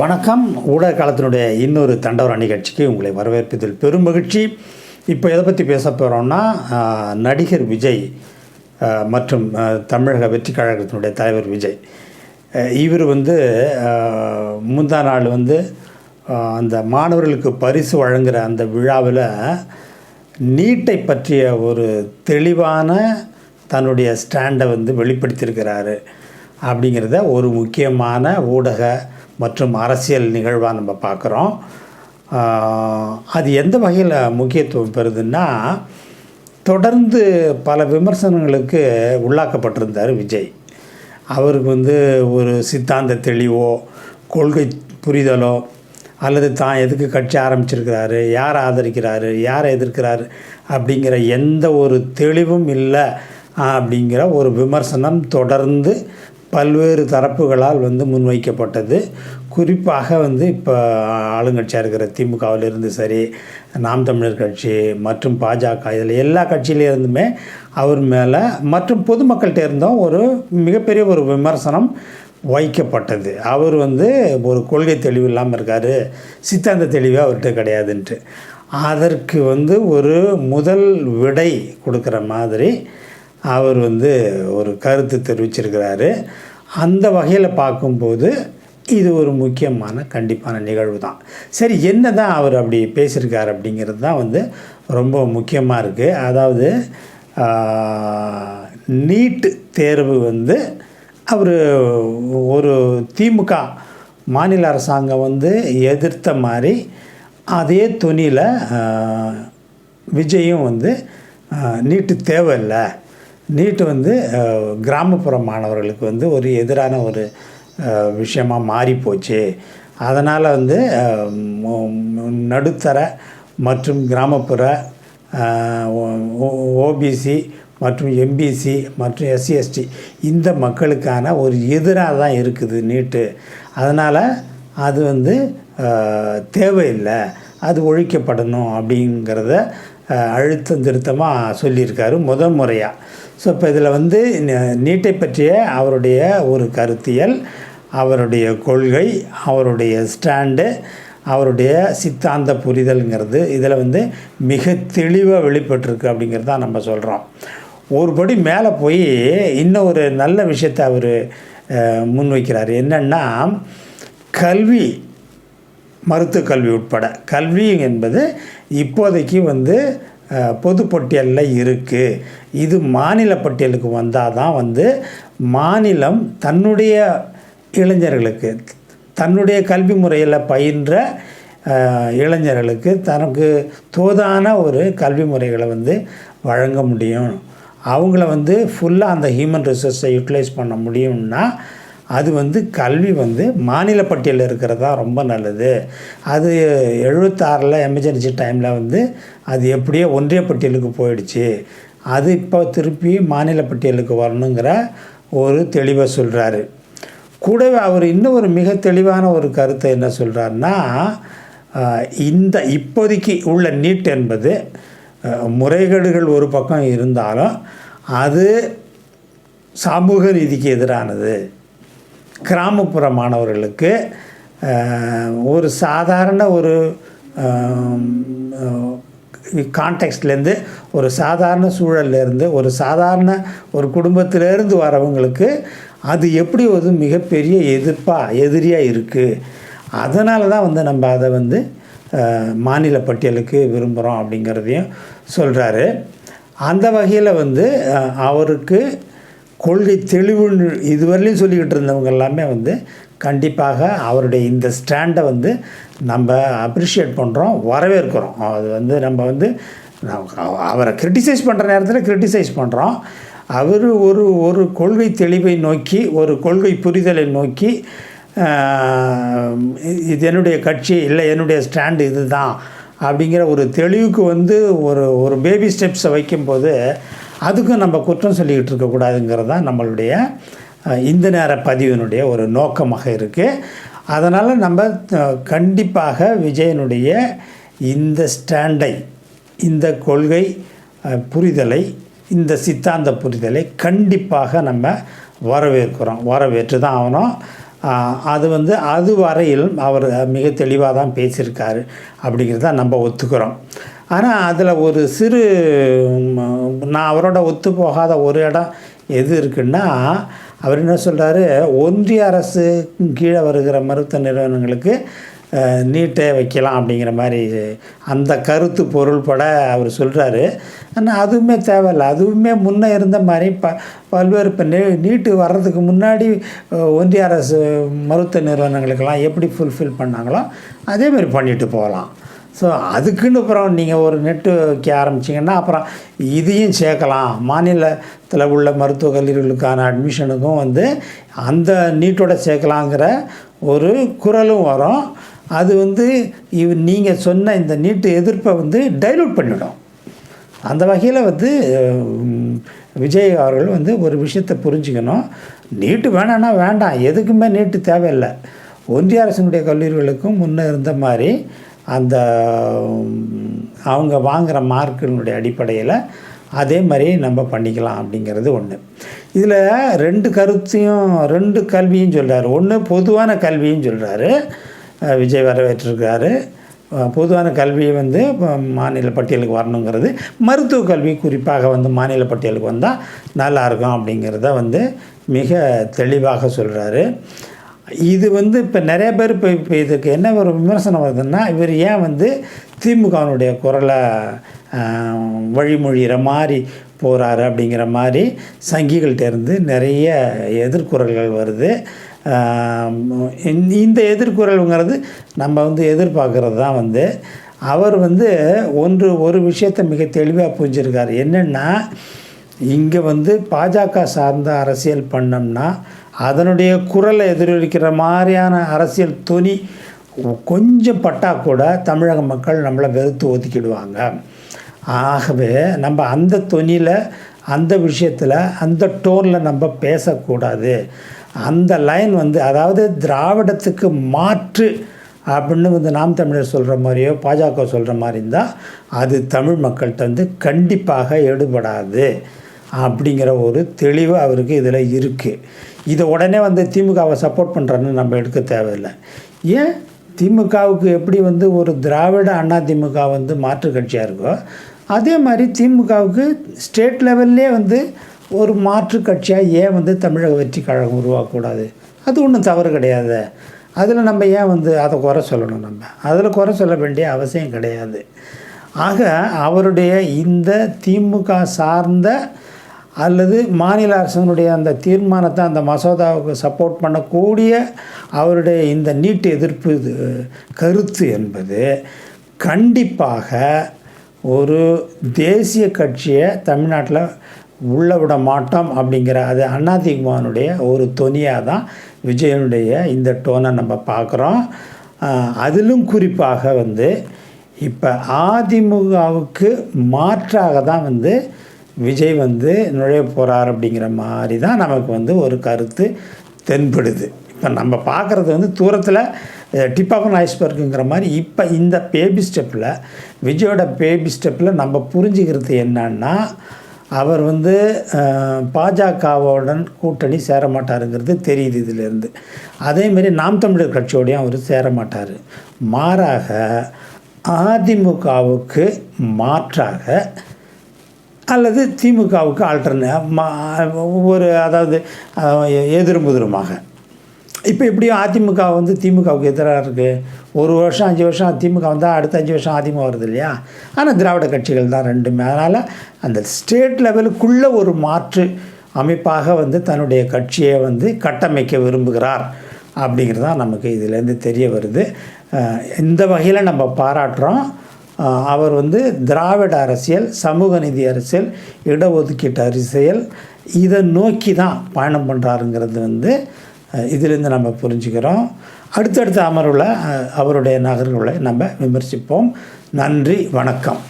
வணக்கம். ஊடக காலத்தினுடைய இன்னொரு தண்டவர நிகழ்ச்சிக்கு உங்களை வரவேற்பதில் பெரும் மகிழ்ச்சி. இப்போ எதை பற்றி பேச போகிறோம்னா, நடிகர் விஜய் மற்றும் தமிழக வெற்றி கழகத்தினுடைய தலைவர் விஜய் இவர் முந்தா நாள் அந்த மாணவர்களுக்கு பரிசு வழங்குகிற அந்த விழாவில் நீட்டை பற்றிய ஒரு தெளிவான தன்னுடைய ஸ்டாண்டை வெளிப்படுத்தியிருக்கிறாரு அப்படிங்கிறத ஒரு முக்கியமான ஊடக மற்றும் அரசியல் நிகழ்வாக நம்ம பார்க்குறோம். அது எந்த வகையில் முக்கியத்துவம் பெறுதுன்னா, தொடர்ந்து பல விமர்சனங்களுக்கு உள்ளாக்கப்பட்டிருந்தார் விஜய். அவருக்கு ஒரு சித்தாந்த தெளிவோ கொள்கை புரிதலோ அல்லது தான் எதுக்கு கட்சி ஆரம்பிச்சிருக்கிறாரு, யாரை ஆதரிக்கிறாரு, யாரை எதிர்க்கிறாரு அப்படிங்கிற எந்த ஒரு தெளிவும் இல்லை அப்படிங்கிற ஒரு விமர்சனம் தொடர்ந்து பல்வேறு தரப்புகளால் முன்வைக்கப்பட்டது. குறிப்பாக இப்போ ஆளுங்கட்சியாக இருக்கிற திமுகவிலிருந்து சரி, நாம் தமிழர் கட்சி மற்றும் பாஜக, இதில் எல்லா கட்சியிலேருந்துமே அவர் மேலே மற்றும் பொதுமக்கள்கிட்ட இருந்தும் ஒரு மிகப்பெரிய ஒரு விமர்சனம் வைக்கப்பட்டது. அவர் ஒரு கொள்கை தெளிவு இல்லாமல் இருக்கார், சித்தாந்த தெளிவு அவர்கிட்ட கிடையாதுன்ட்டு. அதற்கு ஒரு முதல் விடை கொடுக்குற மாதிரி அவர் ஒரு கருத்து தெரிவிச்சிருக்கிறாரு. அந்த வகையில் பார்க்கும்போது இது ஒரு முக்கியமான கண்டிப்பான நிகழ்வு தான். சரி, என்ன தான் அவர் அப்படி பேசியிருக்கார் அப்படிங்கிறது தான் ரொம்ப முக்கியமாக இருக்குது. அதாவது நீட் தேர்வு அவர் ஒரு திமுக மாநில அரசாங்கம் எதிர்த்த மாதிரி அதே துணியில் விஜயும் நீட்டு தேவையில்லை, நீட்டு கிராமப்புற மாணவர்களுக்கு ஒரு எதிரான ஒரு விஷயமாக மாறிப்போச்சு, அதனால் நடுத்தர மற்றும் கிராமப்புற ஓபிசி மற்றும் எம்பிசி மற்றும் எஸ்சி எஸ்டி இந்த மக்களுக்கான ஒரு எதிராக தான் இருக்குது நீட்டு, அதனால் அது தேவையில்லை, அது ஒழிக்கப்படணும் அப்படிங்கிறத அழுத்தம் திருத்தமாக சொல்லியிருக்காரு முதல் முறையாக. ஸோ இப்போ இதில் நீட்டை பற்றிய அவருடைய ஒரு கருத்தியல், அவருடைய கொள்கை, அவருடைய ஸ்டாண்டு, அவருடைய சித்தாந்த புரிதல்ங்கிறது இதில் மிக தெளிவாக வெளிப்பட்டிருக்கு அப்படிங்கிறது தான் நம்ம சொல்கிறோம். ஒருபடி மேலே போய் இன்னும் ஒரு நல்ல விஷயத்தை அவர் முன்வைக்கிறார். என்னென்னா, கல்வி, மருத்துவ கல்வி உட்பட கல்வி என்பது இப்போதைக்கு பொது பட்டியலில் இருக்குது. இது மாநில பட்டியலுக்கு வந்தால் தான் மாநிலம் தன்னுடைய இளைஞர்களுக்கு, தன்னுடைய கல்வி முறையில் பயின்ற இளைஞர்களுக்கு தனக்கு தோதான ஒரு கல்வி முறைகளை வழங்க முடியும். அவங்கள ஃபுல்லாக அந்த ஹியூமன் ரிசோர்ஸை யூட்டிலைஸ் பண்ண முடியும்னா அது கல்வி மாநில பட்டியலில் இருக்கிறதா ரொம்ப நல்லது. அது 76 எமர்ஜென்சி டைமில் அது எப்படியோ ஒன்றிய பட்டியலுக்கு போயிடுச்சு, அது இப்போ திருப்பி மாநில பட்டியலுக்கு வரணுங்கிற ஒரு தெளிவை சொல்கிறாரு. கூடவே அவர் இன்னும் ஒரு மிக தெளிவான ஒரு கருத்தை என்ன சொல்கிறாருன்னா, இந்த இப்போதைக்கு உள்ள நீட் என்பது முறைகேடுகள் ஒரு பக்கம் இருந்தாலும் அது சமூக நீதிக்கு எதிரானது. கிராமப்புற மாணவர்களுக்கு ஒரு சாதாரண ஒரு கான்டெக்ஸ்ட்லேருந்து, ஒரு சாதாரண சூழல்லேருந்து, ஒரு சாதாரண ஒரு குடும்பத்திலேருந்து வரவங்களுக்கு அது எப்படி ஒரு மிகப்பெரிய எதிரியாக இருக்குது. அதனால தான் நம்ம அதை மாநில பட்டியலுக்கு விரும்புகிறோம் அப்படிங்கிறதையும் சொல்கிறாரு. அந்த வகையில் அவருக்கு கொள்கை தெளிவு இதுவரையிலையும் சொல்லிக்கிட்டு இருந்தவங்க எல்லாமே கண்டிப்பாக அவருடைய இந்த ஸ்டாண்டை நம்ம அப்ரிஷியேட் பண்ணுறோம், வரவேற்கிறோம். அது நம்ம அவரை கிரிட்டிசைஸ் பண்ணுற நேரத்தில் கிரிட்டிசைஸ் பண்ணுறோம். அவர் ஒரு கொள்கை தெளிவை நோக்கி, ஒரு கொள்கை புரிதலை நோக்கி, இது என்னுடைய கட்சி இல்லை, என்னுடைய ஸ்டாண்டு இது தான் அப்படிங்கிற ஒரு தெளிவுக்கு ஒரு பேபி ஸ்டெப்ஸை வைக்கும்போது அதுக்கும் நம்ம குற்றம் சொல்லிக்கிட்டு இருக்கக்கூடாதுங்கிறது தான் நம்மளுடைய இந்த நேர பதிவினுடைய ஒரு நோக்கமாக இருக்குது. அதனால் நம்ம கண்டிப்பாக விஜயனுடைய இந்த ஸ்டாண்டை, இந்த கொள்கை புரிதலை, இந்த சித்தாந்த புரிதலை கண்டிப்பாக நம்ம வரவேற்கிறோம், வரவேற்று தான் ஆகணும். அது வந்து அது வரையிலும் அவர் மிக தெளிவாக தான் பேசியிருக்காரு அப்படிங்கிறத நம்ம ஒத்துக்கிறோம். ஆனால் அதில் ஒரு சிறு நான் அவரோட ஒத்து போகாத ஒரு இடம் எது இருக்குன்னா, அவர் என்ன சொல்கிறாரு, ஒன்றிய அரசு கீழே வருகிற மருத்துவ நிறுவனங்களுக்கு நீட்டை வைக்கலாம் அப்படிங்கிற மாதிரி அந்த கருத்து பொருள்பட அவர் சொல்கிறாரு. ஆனால் அதுவுமே தேவையில்லை. அதுவுமே முன்னே இருந்த மாதிரி பல்வேறு இப்போ நீட்டு வர்றதுக்கு முன்னாடி ஒன்றிய அரசு மருத்துவ நிறுவனங்களுக்கெல்லாம் எப்படி ஃபுல்ஃபில் பண்ணாங்களோ அதேமாதிரி பண்ணிட்டு போகலாம். ஸோ அதுக்குன்னு அப்புறம் நீங்கள் ஒரு நெட்டு வைக்க ஆரம்பிச்சிங்கன்னா அப்புறம் இதையும் சேர்க்கலாம். மாநிலத்தில் உள்ள மருத்துவக் கல்லூரிகளுக்கான அட்மிஷனுக்கும் வந்து அந்த நீட்டோட சேர்க்கலாங்கிற ஒரு குரலும் வரும். அது வந்து நீங்கள் சொன்ன இந்த நீட்டு எதிர்ப்பை வந்து டைலூட் பண்ணிவிடும். அந்த வகையில் வந்து விஜய் அவர்கள் வந்து ஒரு விஷயத்தை புரிஞ்சுக்கணும். நீட்டு வேணான்னா வேண்டாம், எதுக்குமே நீட்டு தேவையில்லை. ஒன்றிய அரசினுடைய கல்லூரிகளுக்கும் முன்னே இருந்த மாதிரி அந்த அவங்க வாங்குகிற மார்க்கினுடைய அடிப்படையில் அதே மாதிரி நம்ம பண்ணிக்கலாம் அப்படிங்கிறது ஒன்று. இதில் ரெண்டு கல்வியும் சொல்கிறாரு. ஒன்று பொதுவான கல்வியும் சொல்கிறாரு, விஜய் வரவேற்றிருக்காரு. பொதுவான கல்வியை வந்து மாநில பட்டியலுக்கு வரணுங்கிறது, மருத்துவ கல்வி குறிப்பாக வந்து மாநில பட்டியலுக்கு வந்தால் நல்லாயிருக்கும் அப்படிங்கிறத வந்து மிக தெளிவாக சொல்கிறாரு. இது வந்து இப்போ நிறைய பேர் இப்போ இதுக்கு என்ன ஒரு விமர்சனம் வருதுன்னா, இவர் ஏன் வந்து திமுகவினுடைய குரலை வழிமொழிகிற மாதிரி போகிறாரு அப்படிங்கிற மாதிரி சங்கிகள்கிட்டேருந்து நிறைய எதிர்குறல்கள் வருது. இந்த எதிர்குறல்ங்கிறது நம்ம வந்து எதிர்பார்க்குறது தான். வந்து அவர் வந்து ஒரு விஷயத்தை மிக தெளிவாக புரிஞ்சிருக்கார். என்னென்னா, இங்கே வந்து பாஜக சார்ந்த அரசியல் பண்ணோம்னா அதனுடைய குரலை எதிரொலிக்கிற மாதிரியான அரசியல் தொனி கொஞ்சம் பட்டால் கூட தமிழக மக்கள் நம்மளை வெறுத்து ஒதுக்கிடுவாங்க. ஆகவே நம்ம அந்த தொனியில், அந்த விஷயத்தில், அந்த டோனில் நம்ம பேசக்கூடாது. அந்த லைன் வந்து, அதாவது திராவிடத்துக்கு மாற்று அப்படின்னு வந்து நாம் தமிழர் சொல்கிற மாதிரியோ பாஜக சொல்கிற மாதிரி இருந்தால் அது தமிழ் மக்கள்கிட்ட வந்து கண்டிப்பாக எடுபடாது அப்படிங்கிற ஒரு தெளிவு அவருக்கு இதில் இருக்குது. இதை உடனே வந்து திமுகவை சப்போர்ட் பண்ணுறான்னு நம்ம எடுக்க தேவையில்லை. ஏன் திமுகவுக்கு எப்படி வந்து ஒரு திராவிட அண்ணா திமுக வந்து மாற்று கட்சியாக இருக்கோ, அதே மாதிரி திமுகவுக்கு ஸ்டேட் லெவல்லே வந்து ஒரு மாற்று கட்சியாக ஏன் வந்து தமிழக வெற்றி கழகம் உருவாக்கக்கூடாது? அது ஒன்றும் தவறு கிடையாது. அதில் நம்ம ஏன் வந்து அதை குறை சொல்லணும்? நம்ம அதில் குறை சொல்ல வேண்டிய அவசியம் கிடையாது. ஆக அவருடைய இந்த திமுக சார்ந்த அல்லது மாநில அரசனுடைய அந்த தீர்மானத்தை, அந்த மசோதாவுக்கு சப்போர்ட் பண்ணக்கூடிய அவருடைய இந்த நீட்டு எதிர்ப்பு கருத்து என்பது கண்டிப்பாக ஒரு தேசிய கட்சியை தமிழ்நாட்டில் உள்ள விட மாட்டோம் அப்படிங்கிற அது அதிமுகவினுடைய ஒரு தொனியாக தான் விஜயனுடைய இந்த டோனை நம்ம பார்க்குறோம். அதிலும் குறிப்பாக வந்து இப்போ அதிமுகவுக்கு மாற்றாக தான் வந்து விஜய் வந்து நுழைய போகிறார் அப்படிங்கிற மாதிரி தான் நமக்கு வந்து ஒரு கருத்து தென்படுது. இப்போ நம்ம பார்க்குறது வந்து தூரத்தில் டிப் ஆஃப் ஐஸ்பர்க்குங்கிற மாதிரி. இப்போ இந்த பேபி ஸ்டெப்பில், விஜயோட பேபி ஸ்டெப்பில் நம்ம புரிஞ்சுக்கிறது என்னன்னா, அவர் வந்து பாஜகவுடன் கூட்டணி சேர மாட்டாருங்கிறது தெரியுது இதிலேருந்து. அதேமாரி நாம் தமிழர் கட்சியோடையும் அவர் சேர மாட்டார். மாறாக அதிமுகவுக்கு மாற்றாக அல்லது திமுகவுக்கு ஒரு அதாவது எதிர்முதிருமாக. இப்போ எப்படியும் அதிமுக வந்து திமுகவுக்கு எதிராக இருக்குது. 1 வருஷம் 5 வருஷம் திமுக வந்தால் அடுத்த 5 வருஷம் அதிமுக வருது இல்லையா? ஆனால் திராவிட கட்சிகள் தான் ரெண்டுமே. அதனால் அந்த ஸ்டேட் லெவலுக்குள்ளே ஒரு மாற்று அமைப்பாக வந்து தன்னுடைய கட்சியை வந்து கட்டமைக்க விரும்புகிறார் அப்படிங்கிறது தான் நமக்கு இதிலேருந்து தெரிய வருது. இந்த வகையில் நம்ம பாராட்டுறோம். அவர் வந்து திராவிட அரசியல், சமூக நீதி அரசியல், இடஒதுக்கீட்டு அரசியல் இதை நோக்கி தான் பயணம் பண்ணுறாருங்கிறது வந்து இதிலேருந்து நம்ம புரிஞ்சுக்கிறோம். அடுத்தடுத்த அமர்வில் அவருடைய நகர்வுகளை நம்ம விமர்சிப்போம். நன்றி, வணக்கம்.